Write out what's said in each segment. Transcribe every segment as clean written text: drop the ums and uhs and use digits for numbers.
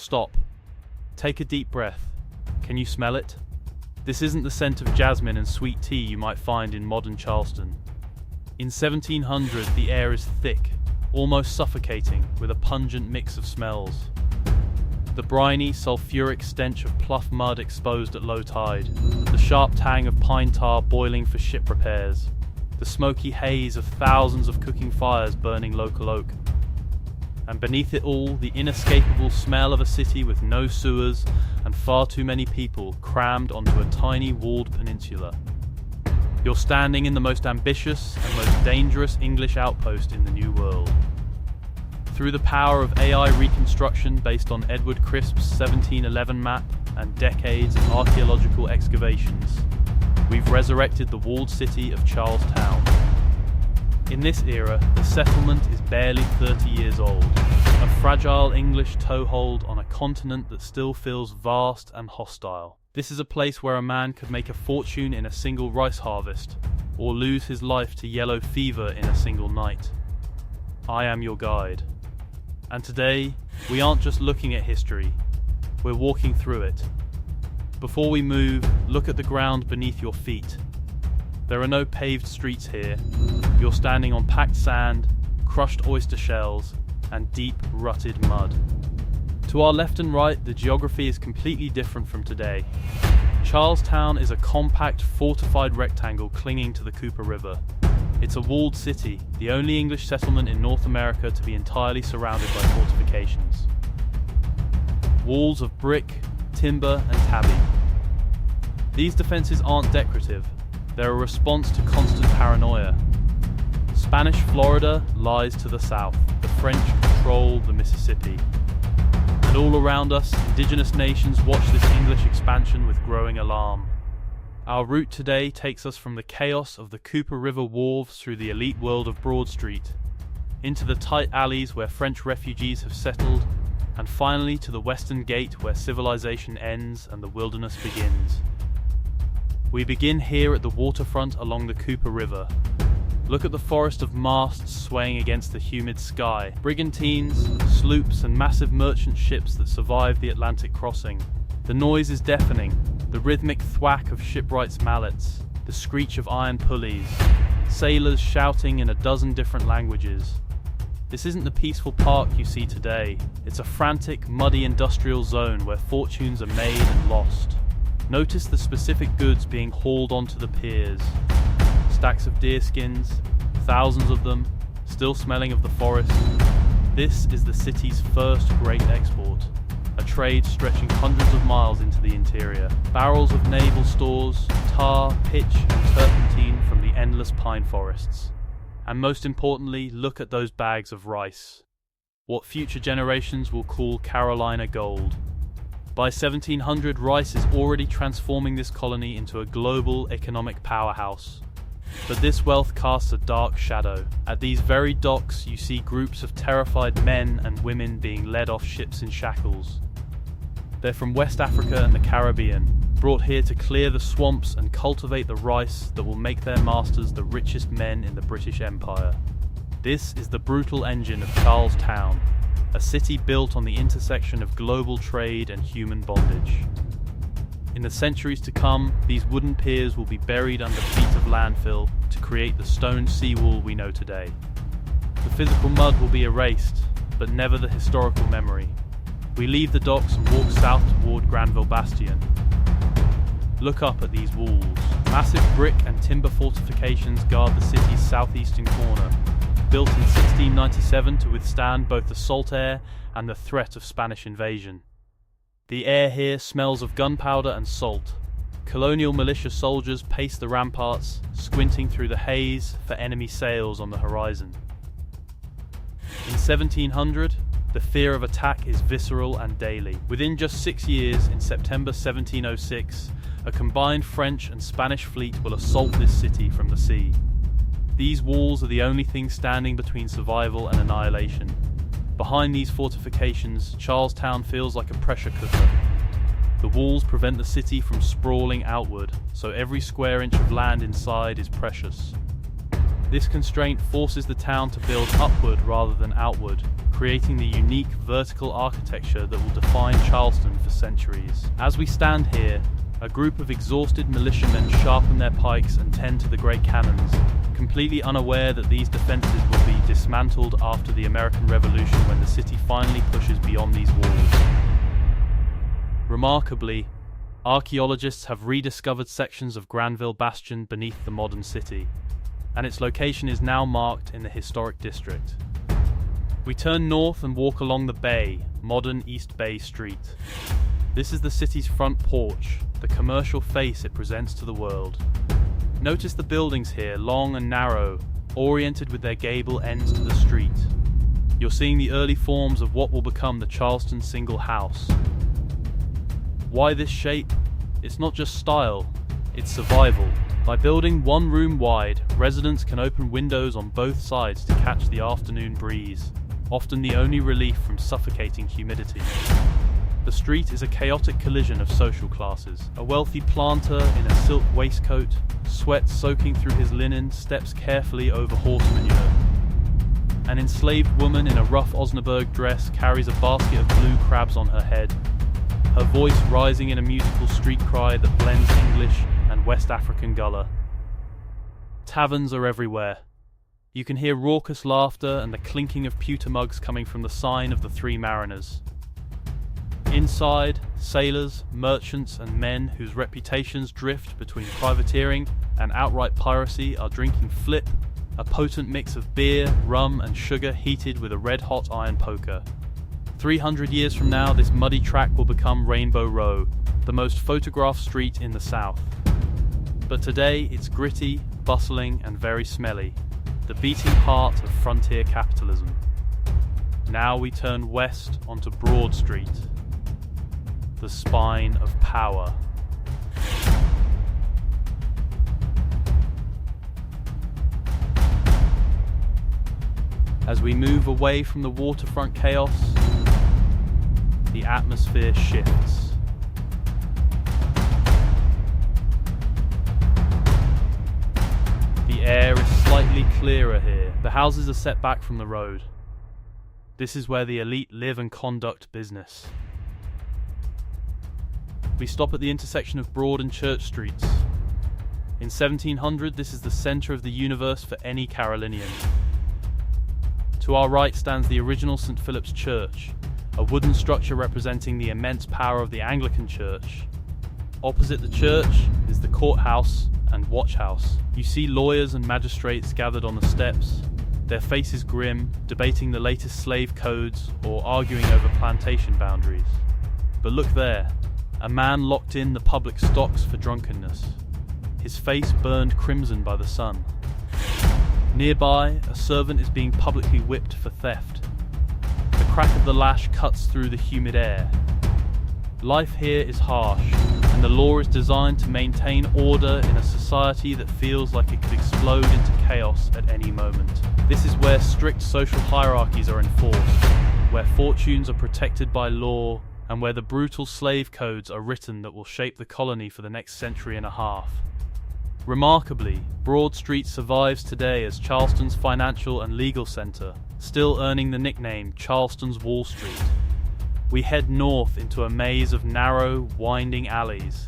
stop. Take a deep breath. Can you smell it? This isn't the scent of jasmine and sweet tea you might find in modern Charleston. In 1700, the air is thick, almost suffocating, with a pungent mix of smells. The briny, sulfuric stench of Plough mud exposed at low tide, the sharp tang of pine tar boiling for ship repairs, the smoky haze of thousands of cooking fires burning local oak. And beneath it all, the inescapable smell of a city with no sewers and far too many people crammed onto a tiny walled peninsula. You're standing in the most ambitious and most dangerous English outpost in the New World. Through the power of AI reconstruction based on Edward Crisp's 1711 map and decades of archaeological excavations, we've resurrected the walled city of Charlestown. In this era, the settlement is barely 30 years old, a fragile English toehold on a continent that still feels vast and hostile. This is a place where a man could make a fortune in a single rice harvest, or lose his life to yellow fever in a single night. I am your guide. And today, we aren't just looking at history, we're walking through it. Before we move, look at the ground beneath your feet. There are no paved streets here. You're standing on packed sand, crushed oyster shells, and deep, rutted mud. To our left and right, the geography is completely different from today. Charlestown is a compact, fortified rectangle clinging to the Cooper River. It's a walled city, the only English settlement in North America to be entirely surrounded by fortifications. Walls of brick, timber, and tabby. These defenses aren't decorative, they're a response to constant paranoia. Spanish Florida lies to the south, the French control the Mississippi. And all around us, indigenous nations watch this English expansion with growing alarm. Our route today takes us from the chaos of the Cooper River wharves through the elite world of Broad Street, into the tight alleys where French refugees have settled, and finally to the Western Gate where civilization ends and the wilderness begins. We begin here at the waterfront along the Cooper River. Look at the forest of masts swaying against the humid sky, brigantines, sloops and massive merchant ships that survived the Atlantic crossing. The noise is deafening, the rhythmic thwack of shipwrights' mallets, the screech of iron pulleys, sailors shouting in a dozen different languages. This isn't the peaceful park you see today, it's a frantic, muddy industrial zone where fortunes are made and lost. Notice the specific goods being hauled onto the piers. Stacks of deerskins, thousands of them, still smelling of the forest. This is the city's first great export, a trade stretching hundreds of miles into the interior. Barrels of naval stores, tar, pitch and turpentine from the endless pine forests. And most importantly, look at those bags of rice. What future generations will call Carolina gold. By 1700, rice is already transforming this colony into a global economic powerhouse. But this wealth casts a dark shadow. At these very docks, you see groups of terrified men and women being led off ships in shackles. They're from West Africa and the Caribbean, brought here to clear the swamps and cultivate the rice that will make their masters the richest men in the British Empire. This is the brutal engine of Charlestown, a city built on the intersection of global trade and human bondage. In the centuries to come, these wooden piers will be buried under feet of landfill to create the stone seawall we know today. The physical mud will be erased, but never the historical memory. We leave the docks and walk south toward Granville Bastion. Look up at these walls. Massive brick and timber fortifications guard the city's southeastern corner, built in 1697 to withstand both the salt air and the threat of Spanish invasion. The air here smells of gunpowder and salt. Colonial militia soldiers pace the ramparts, squinting through the haze for enemy sails on the horizon. In 1700, the fear of attack is visceral and daily. Within just 6 years, in September 1706, a combined French and Spanish fleet will assault this city from the sea. These walls are the only thing standing between survival and annihilation. Behind these fortifications, Charlestown feels like a pressure cooker. The walls prevent the city from sprawling outward, so every square inch of land inside is precious. This constraint forces the town to build upward rather than outward, creating the unique vertical architecture that will define Charleston for centuries. As we stand here, a group of exhausted militiamen sharpen their pikes and tend to the great cannons, completely unaware that these defenses will be dismantled after the American Revolution when the city finally pushes beyond these walls. Remarkably, archaeologists have rediscovered sections of Granville Bastion beneath the modern city, and its location is now marked in the historic district. We turn north and walk along the bay, modern East Bay Street. This is the city's front porch, the commercial face it presents to the world. Notice the buildings here, long and narrow, oriented with their gable ends to the street. You're seeing the early forms of what will become the Charleston single house. Why this shape? It's not just style, it's survival. By building one room wide, residents can open windows on both sides to catch the afternoon breeze, often the only relief from suffocating humidity. The street is a chaotic collision of social classes. A wealthy planter in a silk waistcoat, sweat soaking through his linen, steps carefully over horse manure. An enslaved woman in a rough Osnaburg dress carries a basket of blue crabs on her head, her voice rising in a musical street cry that blends English and West African gullah. Taverns are everywhere. You can hear raucous laughter and the clinking of pewter mugs coming from the sign of the Three Mariners. Inside, sailors, merchants, and men whose reputations drift between privateering and outright piracy are drinking flip, a potent mix of beer, rum, and sugar heated with a red-hot iron poker. 300 years from now, this muddy track will become Rainbow Row, the most photographed street in the South. But today, it's gritty, bustling, and very smelly, the beating heart of frontier capitalism. Now we turn west onto Broad Street, the spine of power. As we move away from the waterfront chaos, the atmosphere shifts. The air is slightly clearer here. The houses are set back from the road. This is where the elite live and conduct business. We stop at the intersection of Broad and Church Streets. In 1700, this is the centre of the universe for any Carolinian. To our right stands the original St. Philip's Church, a wooden structure representing the immense power of the Anglican Church. Opposite the church is the courthouse and watch house. You see lawyers and magistrates gathered on the steps, their faces grim, debating the latest slave codes or arguing over plantation boundaries. But look there, a man locked in the public stocks for drunkenness, his face burned crimson by the sun. Nearby, a servant is being publicly whipped for theft. The crack of the lash cuts through the humid air. Life here is harsh, and the law is designed to maintain order in a society that feels like it could explode into chaos at any moment. This is where strict social hierarchies are enforced, where fortunes are protected by law, and where the brutal slave codes are written that will shape the colony for the next century and a half. Remarkably, Broad Street survives today as Charleston's financial and legal centre, still earning the nickname Charleston's Wall Street. We head north into a maze of narrow, winding alleys.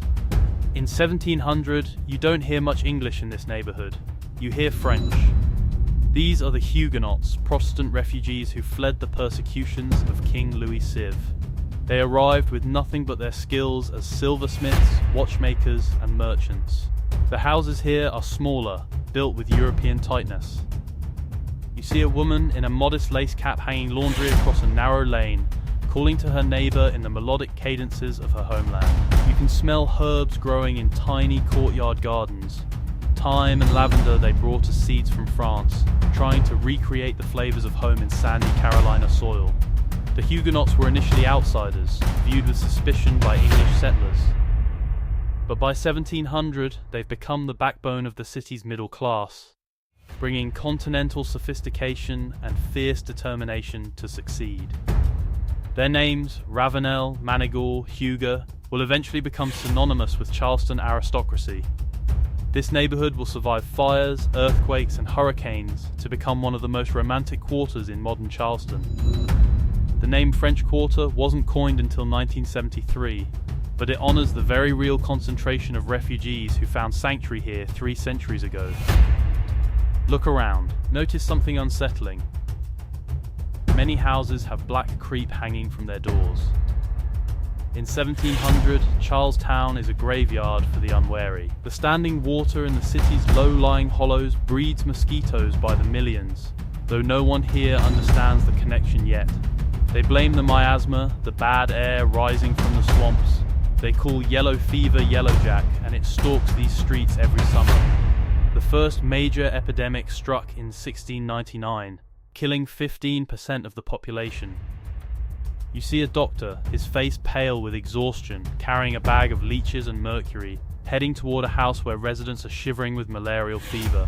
In 1700, you don't hear much English in this neighbourhood. You hear French. These are the Huguenots, Protestant refugees who fled the persecutions of King Louis Civ. They arrived with nothing but their skills as silversmiths, watchmakers, and merchants. The houses here are smaller, built with European tightness. You see a woman in a modest lace cap hanging laundry across a narrow lane, calling to her neighbour in the melodic cadences of her homeland. You can smell herbs growing in tiny courtyard gardens. Thyme and lavender they brought as seeds from France, trying to recreate the flavours of home in sandy Carolina soil. The Huguenots were initially outsiders, viewed with suspicion by English settlers. But by 1700, they've become the backbone of the city's middle class, bringing continental sophistication and fierce determination to succeed. Their names, Ravenel, Manigault, Huger, will eventually become synonymous with Charleston aristocracy. This neighborhood will survive fires, earthquakes, and hurricanes to become one of the most romantic quarters in modern Charleston. The name French Quarter wasn't coined until 1973, but it honors the very real concentration of refugees who found sanctuary here 3 centuries ago. Look around. Notice something unsettling. Many houses have black creep hanging from their doors. In 1700, Charlestown is a graveyard for the unwary. The standing water in the city's low-lying hollows breeds mosquitoes by the millions, though no one here understands the connection yet. They blame the miasma, the bad air rising from the swamps. They call yellow fever yellowjack, and it stalks these streets every summer. The first major epidemic struck in 1699, killing 15% of the population. You see a doctor, his face pale with exhaustion, carrying a bag of leeches and mercury, heading toward a house where residents are shivering with malarial fever.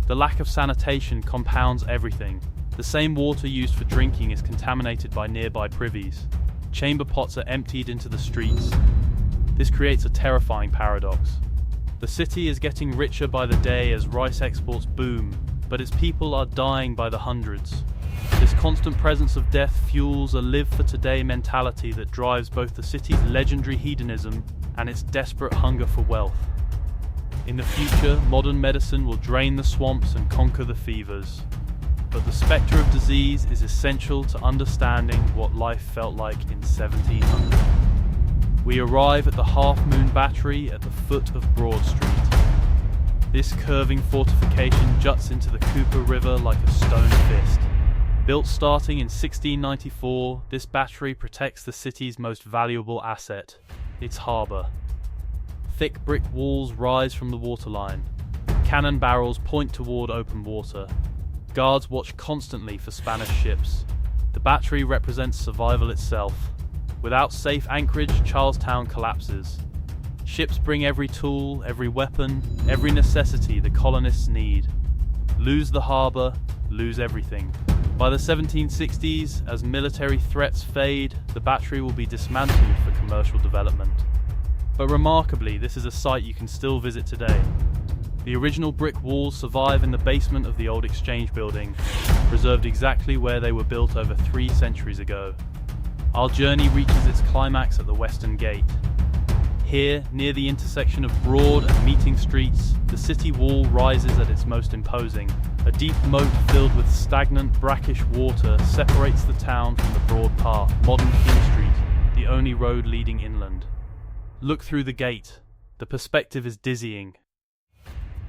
The lack of sanitation compounds everything. The same water used for drinking is contaminated by nearby privies. Chamber pots are emptied into the streets. This creates a terrifying paradox. The city is getting richer by the day as rice exports boom, but its people are dying by the hundreds. This constant presence of death fuels a live-for-today mentality that drives both the city's legendary hedonism and its desperate hunger for wealth. In the future, modern medicine will drain the swamps and conquer the fevers. But the spectre of disease is essential to understanding what life felt like in 1700. We arrive at the Half Moon Battery at the foot of Broad Street. This curving fortification juts into the Cooper River like a stone fist. Built starting in 1694, this battery protects the city's most valuable asset, its harbour. Thick brick walls rise from the waterline. Cannon barrels point toward open water. Guards watch constantly for Spanish ships. The battery represents survival itself. Without safe anchorage, Charlestown collapses. Ships bring every tool, every weapon, every necessity the colonists need. Lose the harbour, lose everything. By the 1760s, as military threats fade, the battery will be dismantled for commercial development. But remarkably, this is a site you can still visit today. The original brick walls survive in the basement of the old exchange building, preserved exactly where they were built over 3 centuries ago. Our journey reaches its climax at the Western Gate. Here, near the intersection of Broad and Meeting Streets, the city wall rises at its most imposing. A deep moat filled with stagnant, brackish water separates the town from the broad path, modern King Street, the only road leading inland. Look through the gate. The perspective is dizzying.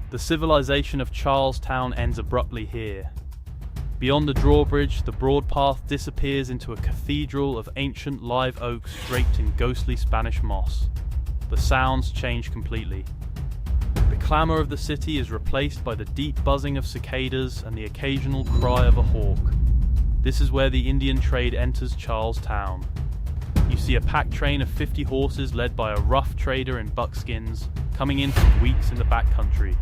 The civilization of Charlestown ends abruptly here. Beyond the drawbridge, the broad path disappears into a cathedral of ancient live oaks draped in ghostly Spanish moss. The sounds change completely. The clamour of the city is replaced by the deep buzzing of cicadas and the occasional cry of a hawk. This is where the Indian trade enters Charlestown. You see a pack train of 50 horses led by a rough trader in buckskins, coming in from weeks in the backcountry.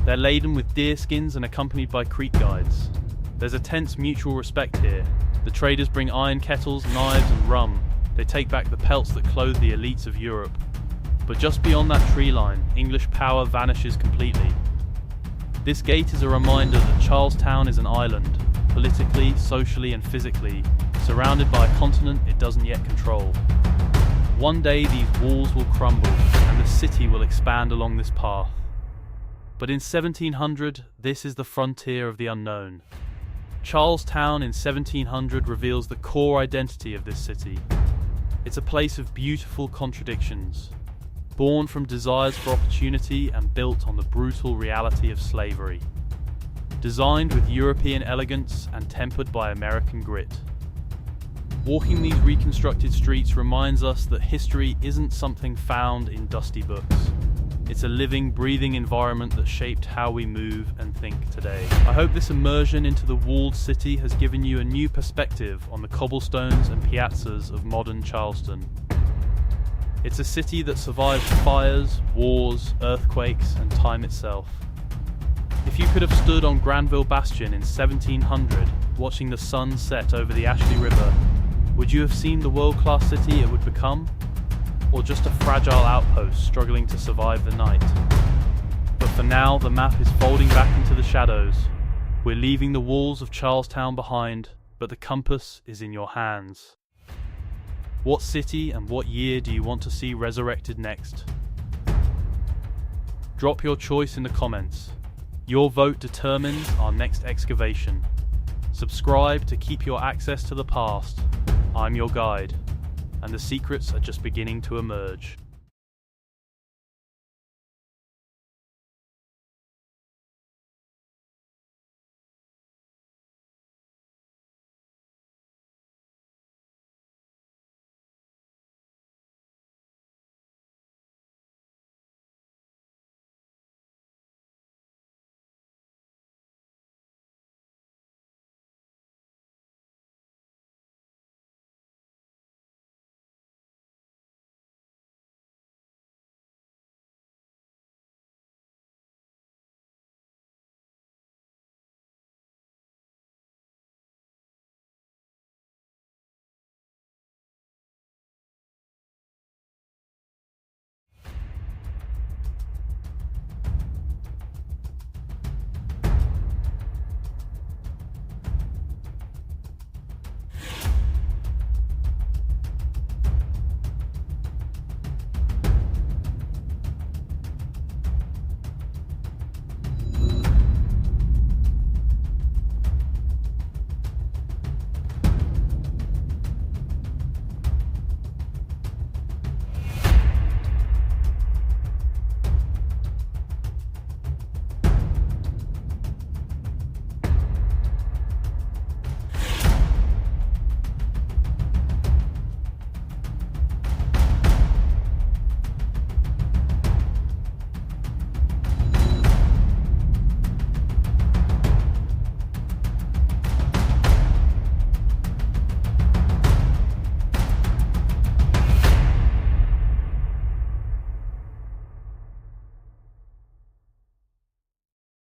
They're laden with deer skins and accompanied by Creek guides. There's a tense mutual respect here. The traders bring iron kettles, knives and rum. They take back the pelts that clothe the elites of Europe. But just beyond that tree line, English power vanishes completely. This gate is a reminder that Charlestown is an island, politically, socially and physically, surrounded by a continent it doesn't yet control. One day these walls will crumble, and the city will expand along this path. But in 1700, this is the frontier of the unknown. Charlestown in 1700 reveals the core identity of this city. It's a place of beautiful contradictions, born from desires for opportunity and built on the brutal reality of slavery. Designed with European elegance and tempered by American grit. Walking these reconstructed streets reminds us that history isn't something found in dusty books. It's a living, breathing environment that shaped how we move and think today. I hope this immersion into the walled city has given you a new perspective on the cobblestones and piazzas of modern Charleston. It's a city that survived fires, wars, earthquakes, and time itself. If you could have stood on Granville Bastion in 1700, watching the sun set over the Ashley River, would you have seen the world-class city it would become? Or just a fragile outpost struggling to survive the night? For now, the map is folding back into the shadows. We're leaving the walls of Charlestown behind, but the compass is in your hands. What city and what year do you want to see resurrected next? Drop your choice in the comments. Your vote determines our next excavation. Subscribe to keep your access to the past. I'm your guide, and the secrets are just beginning to emerge.